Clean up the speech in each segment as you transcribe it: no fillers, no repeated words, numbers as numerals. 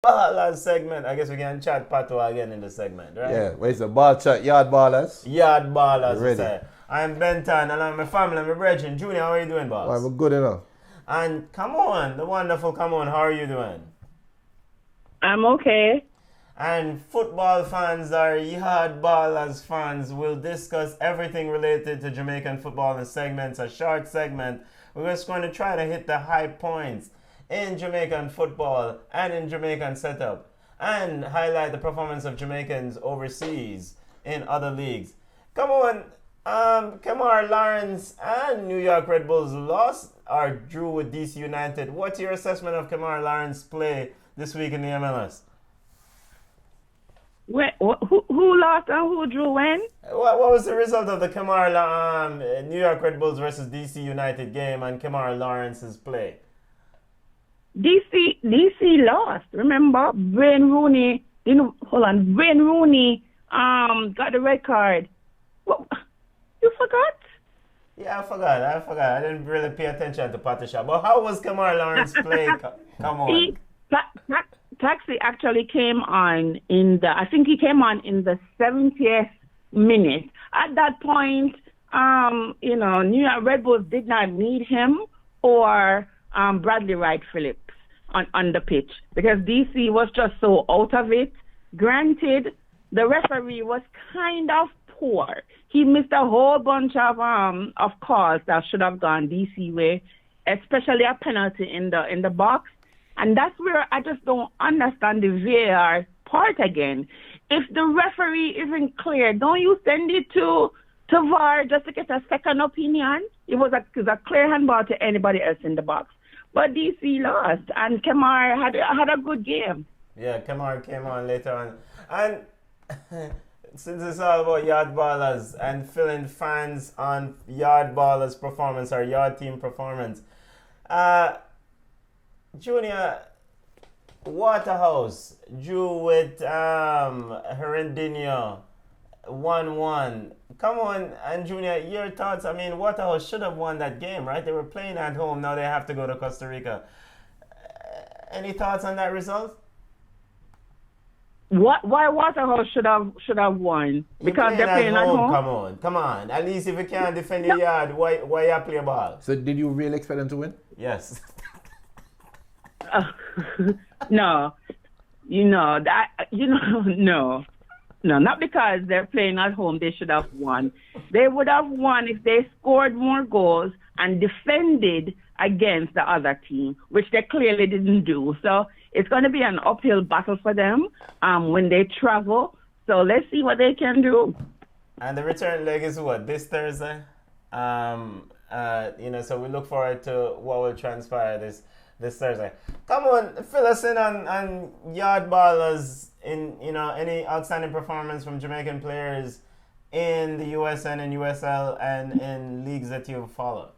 Ballers segment. I guess we can chat patois again in the segment, right? Yeah, where's the ball chat? Yard ballers. Yard You ballers, we ready? say. I'm Benton and I'm my family, my brethren. Junior, how are you doing, Why, boss? we're good enough. And come on, the wonderful come on, how are you doing? I'm okay. And football fans are Yard Ballers fans. We'll discuss everything related to Jamaican football in segments, a short segment. We're just going to try to hit the high points in Jamaican football and in Jamaican setup and highlight the performance of Jamaicans overseas in other leagues. Come on, Kamar Lawrence and New York Red Bulls lost or drew with DC United. What's your assessment of Kamar Lawrence's play this week in the MLS? Who lost and who drew when? What was the result of the New York Red Bulls versus DC United game and Kamar Lawrence's play? DC lost. Remember, Wayne Rooney. Wayne Rooney got the red card. What? You forgot? Yeah, I forgot. I didn't really pay attention to Patricia. But how was Kamar Lawrence's play? Come on. Taxi actually came on I think he came on in the 70th minute. At that point, New York Red Bulls did not need him or Bradley Wright Phillips on the pitch because DC was just so out of it. Granted, the referee was kind of poor. He missed a whole bunch of calls that should have gone DC way, especially a penalty in the box. And that's where I just don't understand the VAR part again. If the referee isn't clear, don't you send it to VAR just to get a second opinion? It was a clear handball to anybody else in the box. But DC lost, and Kamar had a good game. Yeah, Kamar came on later on. And since it's all about Yard Ballers and filling fans on Yard Ballers' performance or Yard team performance, Junior, Waterhouse drew with Herendinho 1-1. Come on, and Junior, your thoughts? I mean, Waterhouse should have won that game, right? They were playing at home. Now they have to go to Costa Rica. Any thoughts on that result? Why Waterhouse should have won? Because they're playing at home. Come on. At least if you can't defend your yard, why you play ball? So did you really expect them to win? Yes. No, no, not because they're playing at home. They should have won. They would have won if they scored more goals and defended against the other team, which they clearly didn't do. So it's going to be an uphill battle for them when they travel. So let's see what they can do. And the return leg is what, this Thursday? So we look forward to what will transpire this Thursday. Come on, fill us in on Yard Ballers in any outstanding performance from Jamaican players in the USN and USL and in leagues that you follow.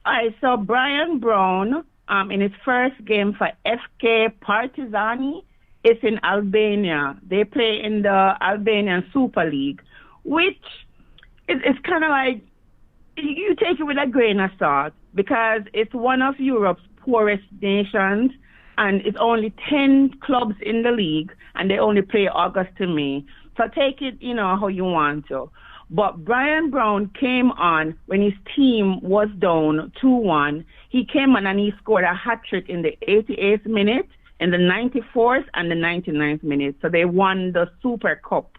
All right, so Brian Brown, in his first game for FK Partizani, is in Albania. They play in the Albanian Super League, which is kind of like, you take it with a grain of salt because it's one of Europe's poorest nations and it's only 10 clubs in the league and they only play August to May. So take it, how you want to. But Brian Brown came on when his team was down 2-1. He came on and he scored a hat-trick in the 88th minute, in the 94th and the 99th minute. So they won the Super Cup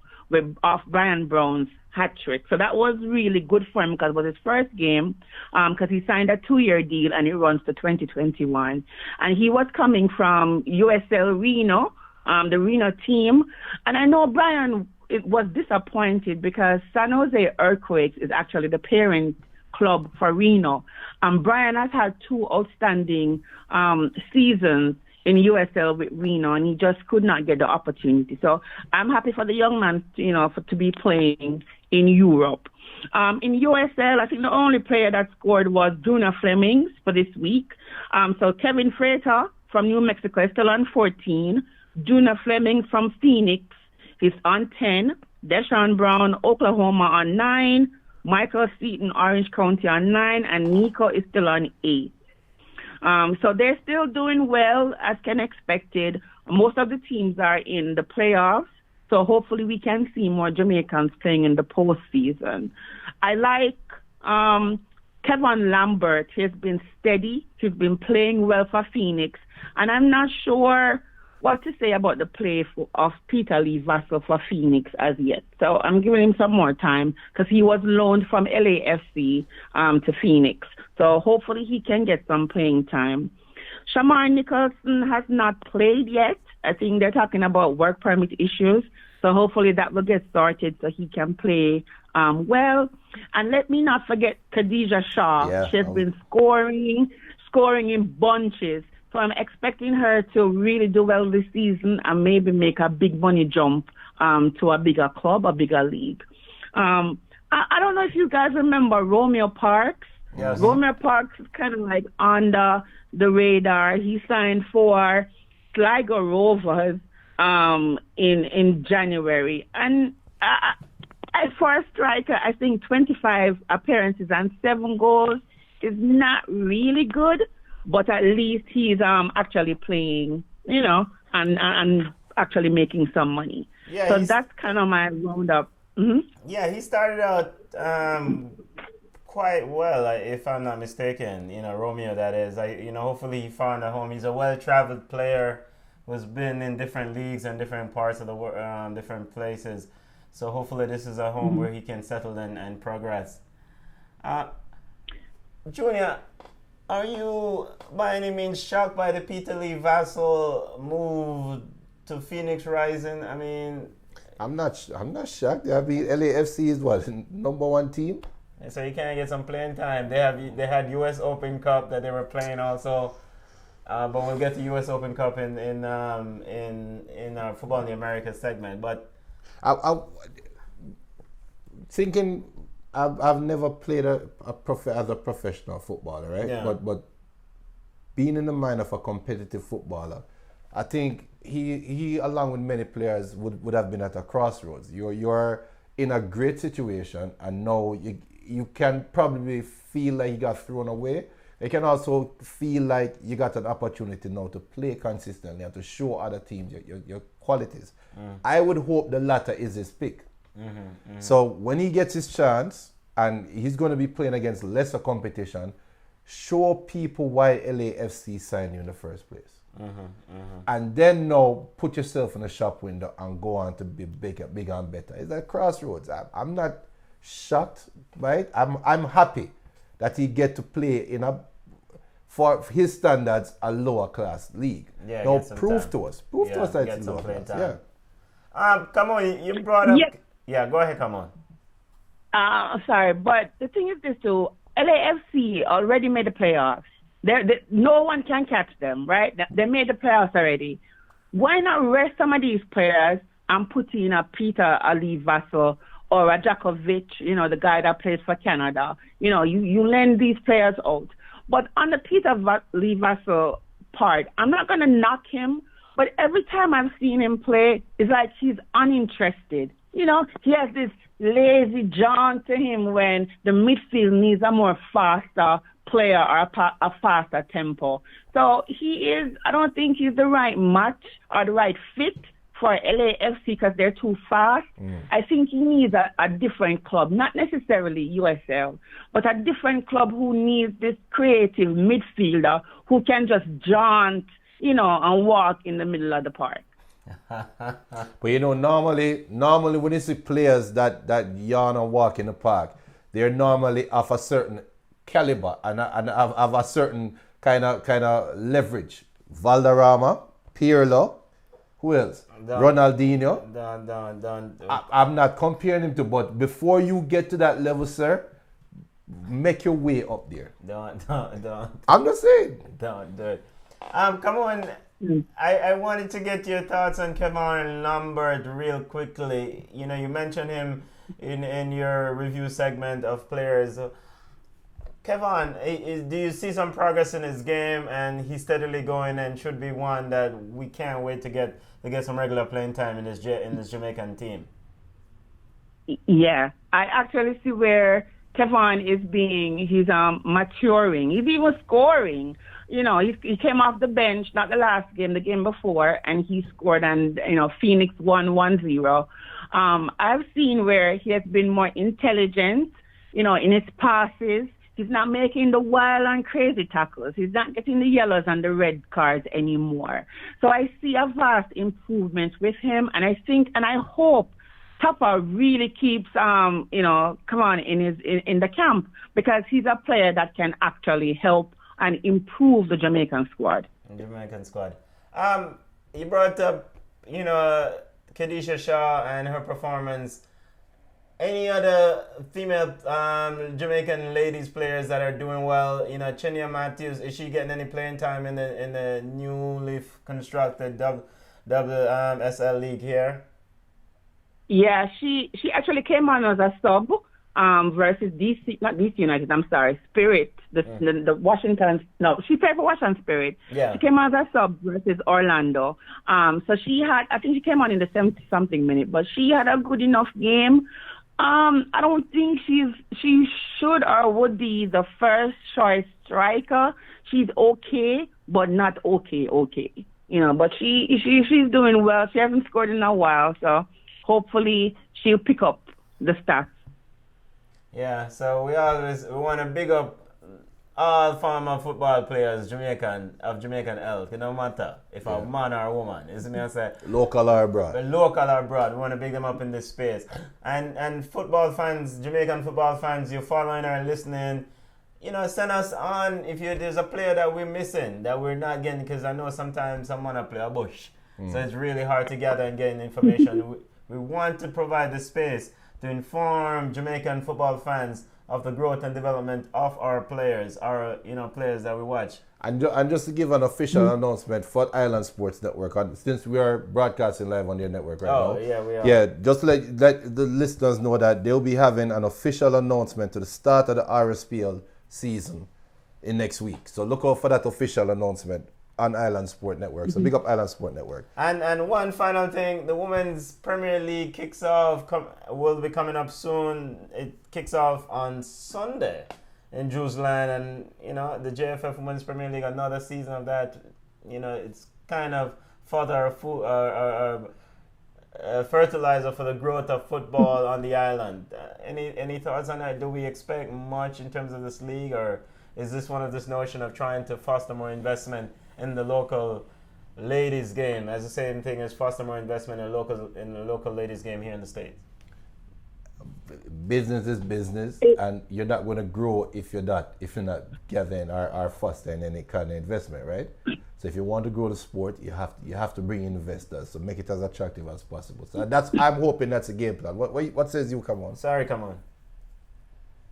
off Brian Brown's hat-trick. So that was really good for him because it was his first game because he signed a 2-year deal and it runs to 2021. And he was coming from USL Reno, the Reno team. And I know Brian was disappointed because San Jose Earthquakes is actually the parent club for Reno. And Brian has had 2 outstanding seasons in USL with Reno, and he just could not get the opportunity. So I'm happy for the young man, to be playing in Europe. In USL, I think the only player that scored was Juna Flemings for this week. So Kevin Freitas from New Mexico is still on 14. Juna Flemings from Phoenix is on 10. Deshaun Brown, Oklahoma on 9. Michael Seaton, Orange County on 9. And Nico is still on 8. So they're still doing well, as can expected. Most of the teams are in the playoffs, so hopefully we can see more Jamaicans playing in the postseason. I like Kevin Lambert. He's been steady. He's been playing well for Phoenix, and I'm not sure what to say about the play of Peter Lee Vassell for Phoenix as yet. So I'm giving him some more time because he was loaned from LAFC to Phoenix. So hopefully he can get some playing time. Shamar Nicholson has not played yet. I think they're talking about work permit issues. So hopefully that will get sorted so he can play well. And let me not forget Khadijah Shah. Yeah. She's been scoring in bunches. So I'm expecting her to really do well this season and maybe make a big money jump to a bigger club, a bigger league. I don't know if you guys remember Romeo Parks. Yes. Romeo Parks is kind of like under the radar. He signed for Sligo Rovers in January. And for a striker, I think 25 appearances and 7 goals is not really good. But at least he's actually playing, and actually making some money. Yeah, so that's kind of my roundup. Mm-hmm. Yeah, he started out quite well, if I'm not mistaken. Romeo, that is. Hopefully he found a home. He's a well-traveled player who's been in different leagues and different parts of the world, different places. So hopefully this is a home where he can settle and progress. Junior, are you by any means shocked by the Peter Lee Vassell move to Phoenix Rising? I mean, I'm not shocked. I mean, LAFC is what, number 1 team? So you can get some playing time. They had US Open Cup that they were playing also, but we'll get to US Open Cup in our Football in the Americas segment. But I thinking. I've never played as a professional footballer, right? Yeah. But being in the mind of a competitive footballer, I think he along with many players would have been at a crossroads. You're in a great situation, and now you can probably feel like you got thrown away. You can also feel like you got an opportunity now to play consistently and to show other teams your qualities. I would hope the latter is his pick. So when he gets his chance and he's going to be playing against lesser competition, show people why LAFC signed you in the first place. And then now put yourself in the shop window and go on to be bigger and better. It's like crossroads. I'm not shocked by it. I'm happy that he get to play in for his standards, a lower class league. Yeah, now prove to us that it's lower class. Yeah. Come on, you brought up. Yeah. Yeah, go ahead, come on. Sorry, but the thing is this too. LAFC already made the playoffs. No one can catch them, right? They made the playoffs already. Why not rest some of these players and put in a Peter Lee Vassell or a Djokovic, the guy that plays for Canada? You lend these players out. But on the Peter Lee Vassell part, I'm not going to knock him, but every time I've seen him play, it's like he's uninterested. He has this lazy jaunt to him when the midfield needs a more faster player or a faster tempo. So I don't think he's the right match or the right fit for LAFC because they're too fast. I think he needs a different club, not necessarily USL, but a different club who needs this creative midfielder who can just jaunt, and walk in the middle of the park. But normally when you see players that yawn and walk in the park, they're normally of a certain caliber and of a certain kind of leverage. Valderrama, Pirlo, who else? Ronaldinho. I'm not comparing him to, but before you get to that level, sir, make your way up there. Don't. I'm just saying. Don't do it. Come on. I wanted to get your thoughts on Kevin Lambert real quickly. You mentioned him in your review segment of players. Kevin, do you see some progress in his game, and he's steadily going and should be one that we can't wait to get some regular playing time in this Jamaican team? Yeah, I actually see where Stefan he's maturing. He's even scoring. You know, he came off the bench, not the last game, the game before, and he scored, and, you know, Phoenix won 1-0. I've seen where he has been more intelligent, you know, in his passes. He's not making the wild and crazy tackles. He's not getting the yellows and the red cards anymore. So I see a vast improvement with him, and I think, and I hope Tupper really keeps, in the camp, because he's a player that can actually help and improve the Jamaican squad. You brought up, you know, Khadijah Shah and her performance. Any other female Jamaican ladies players that are doing well? You know, Chenia Matthews, is she getting any playing time in the newly constructed WSL league here? Yeah, she actually came on as a sub versus Spirit. The Washington, no, she played for Washington Spirit. Yeah. She came on as a sub versus Orlando. So she had, I think she came on in the 70-something minute, but she had a good enough game. I don't think she should or would be the first choice striker. She's okay, but not okay. You know, but she's doing well. She hasn't scored in a while, so hopefully she'll pick up the stats. Yeah, so we want to big up all former football players of Jamaican elk. It don't matter if a man or a woman. Isn't it? I say local or abroad. We want to big them up in this space. And football fans, Jamaican football fans, you're following or listening, you know, send us on if there's a player that we're missing, that we're not getting, because I know sometimes someone to play a bush. So it's really hard to gather and get information. We want to provide the space to inform Jamaican football fans of the growth and development of our players, players that we watch. And just to give an official announcement for Island Sports Network, since we are broadcasting live on their network right now. Oh, yeah, we are. Yeah, just to let the listeners know that they'll be having an official announcement to the start of the RSPL season in next week. So look out for that official announcement on Island Sport Network. So big up Island Sport Network. And one final thing, the Women's Premier League kicks off, will be coming up soon. It kicks off on Sunday in Jerusalem, and, you know, the JFF Women's Premier League, another season of that. You know, it's kind of further fertilizer for the growth of football on the island. Any thoughts on that? Do we expect much in terms of this league, or is this one of this notion of trying to foster more investment in the local ladies game, as the same thing as foster more investment in the local ladies game here in the States? Business is business, and you're not going to grow if you're not gathering or fostering any kind of investment, right? So if you want to grow the sport, you have to bring in investors, so make it as attractive as possible. So I'm hoping that's a game plan. What says you? Come on. Sorry, come on.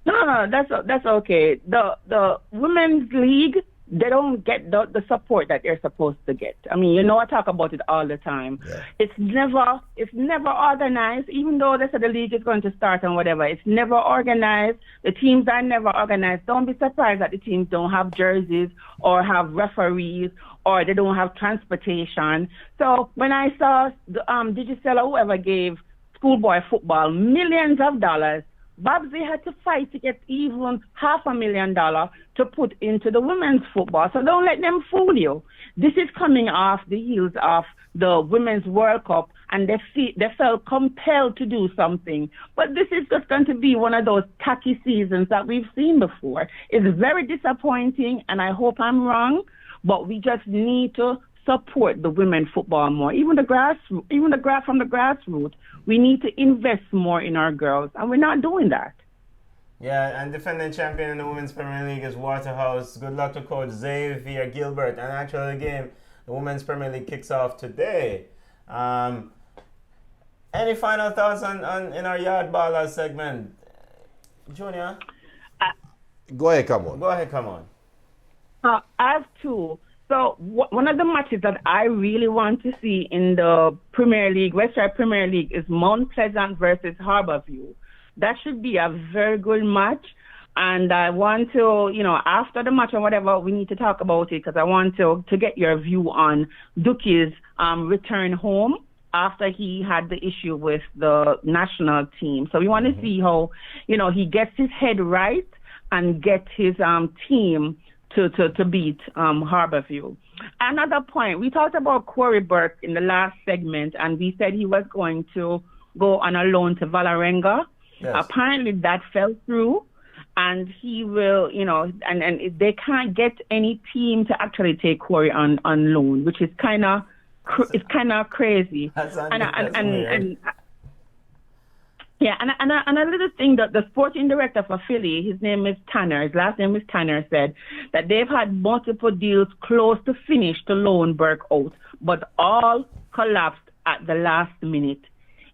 No, that's okay. The women's league, they don't get the support that they're supposed to get. I mean, you know, I talk about it all the time. Yeah. It's never organized, even though they said the league is going to start and whatever. It's never organized. The teams are never organized. Don't be surprised that the teams don't have jerseys or have referees or they don't have transportation. So when I saw Digicel or whoever gave schoolboy football millions of dollars, Babsy had to fight to get even $500,000 to put into the women's football. So don't let them fool you. This is coming off the heels of the Women's World Cup, and they felt compelled to do something. But this is just going to be one of those tacky seasons that we've seen before. It's very disappointing, and I hope I'm wrong, but we just need to support the women football more. Even from the grassroots, we need to invest more in our girls, and we're not doing that. Yeah, and defending champion in the Women's Premier League is Waterhouse. Good luck to Coach Xavier Gilbert. And actually, the Women's Premier League kicks off today. Any final thoughts on in our Yard Ballers segment, Junior? Go ahead, come on. I have two. So one of the matches that I really want to see in the Premier League, Western Premier League, is Mount Pleasant versus Harbourview. That should be a very good match. And I want to, after the match or whatever, we need to talk about it, because I want to get your view on Dookie's return home after he had the issue with the national team. So we want to see how, he gets his head right and get his team to beat Harborview. Another point, we talked about Corey Burke in the last segment, and we said he was going to go on a loan to Valerenga. Yes. Apparently that fell through, and he will, and they can't get any team to actually take Corey on loan, which is kind of crazy. That's And a little thing that the sporting director for Philly, his name is Tanner, his last name is Tanner, said that they've had multiple deals close to finish to loan Burke out, but all collapsed at the last minute.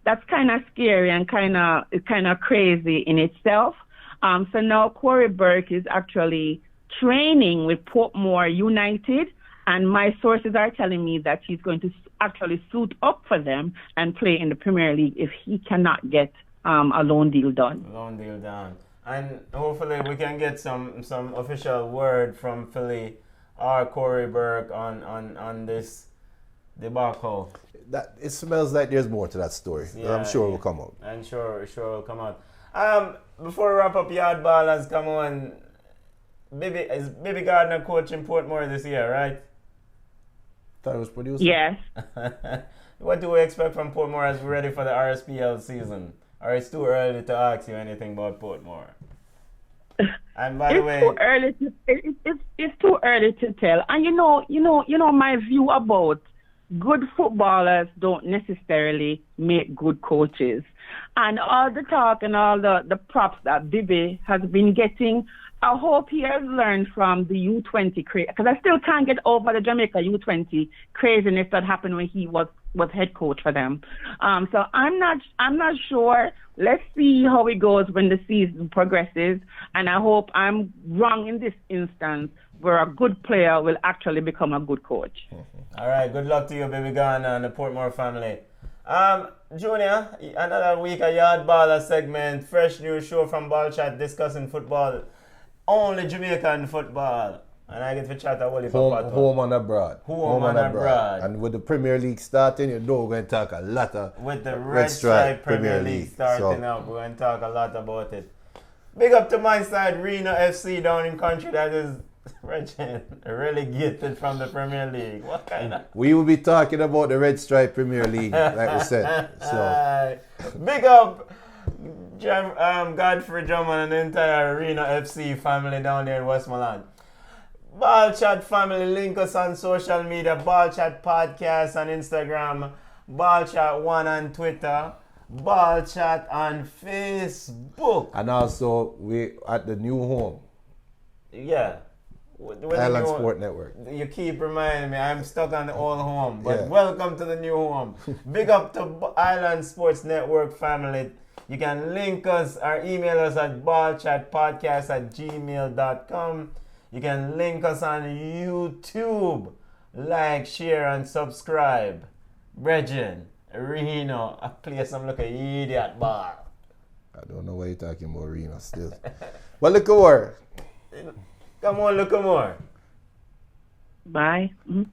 That's kind of scary and kind of crazy in itself. So now Corey Burke is actually training with Portmore United, and my sources are telling me that he's going to actually suit up for them and play in the Premier League if he cannot get a loan deal done. And hopefully we can get some official word from Philly or Corey Burke on this debacle. That it smells like there's more to that story. Yeah, I'm sure it will come out. I'm sure it will come out. Before we wrap up, Yawd Ballers, come on. Is Baby Gardner coaching Portmore this year, right? Thought it was produced. Yes. What do we expect from Portmore as we're ready for the RSPL season? Or it's too early to ask you anything about Portmore? And by the way, it's too early to tell. And you know my view about good footballers don't necessarily make good coaches. And all the talk and all the props that Bibi has been getting, I hope he has learned from the U20 because I still can't get over the Jamaica U20 craziness that happened when he was head coach for them. So I'm not sure. Let's see how it goes when the season progresses, and I hope I'm wrong in this instance where a good player will actually become a good coach. All right, good luck to you, Baby Ghana and the Portmore family. Junior, another week of Yawd Baller segment, fresh new show from Ball Chat discussing football, only Jamaican football. And I get to chat a whole heap about home and abroad. Home and abroad. And with the Premier League starting, you know we're going to talk a lot of with the Red Stripe Premier League starting up. We're going to talk a lot about it. Big up to my side, Reno FC down in country that is relegated from the Premier League. What kind of... We will be talking about the Red Stripe Premier League, like we said. So big up Godfrey Drummond and the entire Reno FC family down there in Westmoreland. Ball Chat family, link us on social media, Ball Chat Podcast on Instagram, Ball Chat 1 on Twitter, Ball Chat on Facebook. And also, we at the new home. Yeah. Island Sport Network. You keep reminding me, I'm stuck on the old home. But yeah. Welcome to the new home. Big up to Island Sports Network family. You can link us or email us at ballchatpodcast@gmail.com. You can link us on YouTube. Like, share, and subscribe. Brethren, Reno, I play some like an idiot ball. I don't know why you're talking about Reno still. But look more. Come on, look more. Bye. Mm-hmm.